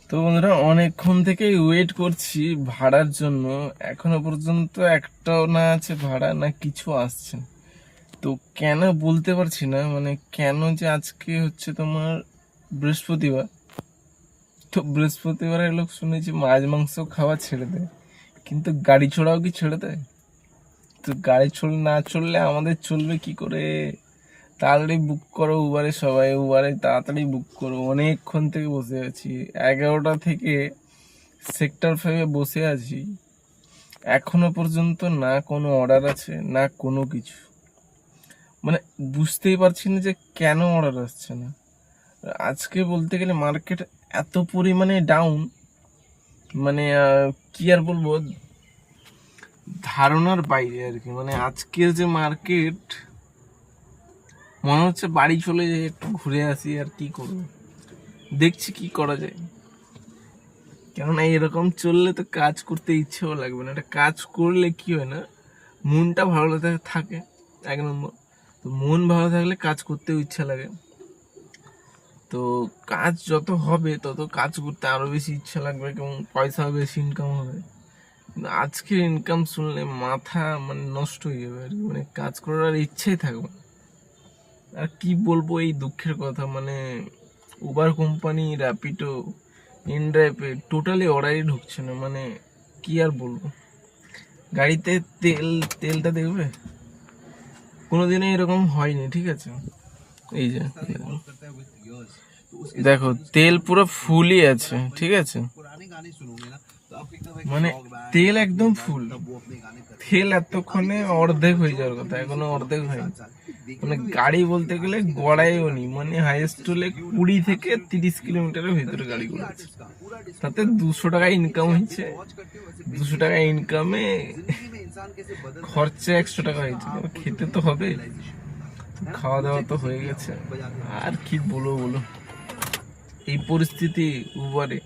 তো বন্ধুরা, অনেকক্ষণ থেকে ওয়েট করছি ভাড়ার জন্য। এখনো পর্যন্ত একটাও না আছে ভাড়া, না কিছু আসছে। তো কেন বলতে পারছি না, মানে কেন যে আজকে হচ্ছে তোমার বৃহস্পতিবার। তো বৃহস্পতিবারের লোক শুনেছি মাছ মাংস খাওয়া ছেড়ে দেয়, কিন্তু গাড়ি ছোড়াও কি ছেড়ে দেয়? তো গাড়ি না চললে আমাদের চলবে কি করে? তাড়াতাড়ি বুক করো উবারে, সবাই উবারে তাড়াতাড়ি বুক করো। অনেকক্ষণ থেকে বসে আছি, 11টা থেকে সেক্টর 5-এ বসে আছি। এখনো পর্যন্ত না কোনো অর্ডার আছে, না কোনো কিছু। মানে বুঝতেই পারছি না যে কেন অর্ডার আসছে না। আজকে বলতে গেলে মার্কেট এত পরিমাণে ডাউন, মানে কি আর বলবো, ধারণার বাইরে আর কি। মানে আজকের যে মার্কেট, মনে হচ্ছে বাড়ি চলে যাই, একটু ঘুরে আসি। আর কি করবো, দেখছি কি করা যায়। কেননা এরকম চললে তো কাজ করতে ইচ্ছেও লাগবে না। একটা কাজ করলে কি হয় না, মনটা ভালো থাকে 1 নম্বর। তো মন ভালো থাকলে কাজ করতেও ইচ্ছা লাগে। তো কাজ যত হবে তত কাজ করতে আরো বেশি ইচ্ছা লাগবে এবং পয়সা বেশি ইনকাম হবে। কিন্তু আজকের ইনকাম শুনলে মাথা মানে নষ্ট হয়ে যাবে আর কি। মানে কাজ করার আর ইচ্ছেই থাকবে না। আর কি বলবো এই দুঃখের কথা, মানে উবার কোম্পানি, র্যাপিডো, ইনড্রাইভে টোটালি অর্ডারই ঢুকছে না। মানে কি আর বলবো, গাড়িতে তেলটা দেখবে, কোনোদিনই এরকম হয়নি, ঠিক আছে? এই যে দেখো, তেল পুরো ফুলই আছে, ঠিক আছে? মানে তেল একদম ফুল। তেল এতক্ষণে অর্ধেক হয়ে যাওয়ার কথা, এখনো অর্ধেক হয়নি। মানে গাড়ি বলতে গেলে গড়াইও নি, মানে হাইয়েস্ট হলে 20 থেকে 30 কিলোমিটারের ভিতরে গাড়িগুলো আছে। তাতে 200 টাকা ইনকাম হয়েছে। 200 টাকা ইনকামে খরচা 100 টাকা হয়েছে। খেতে তো হবে, খাওয়া দাওয়া তো হয়ে গেছে। আর কি বলবো বলো, এই পরিস্থিতি উবারে।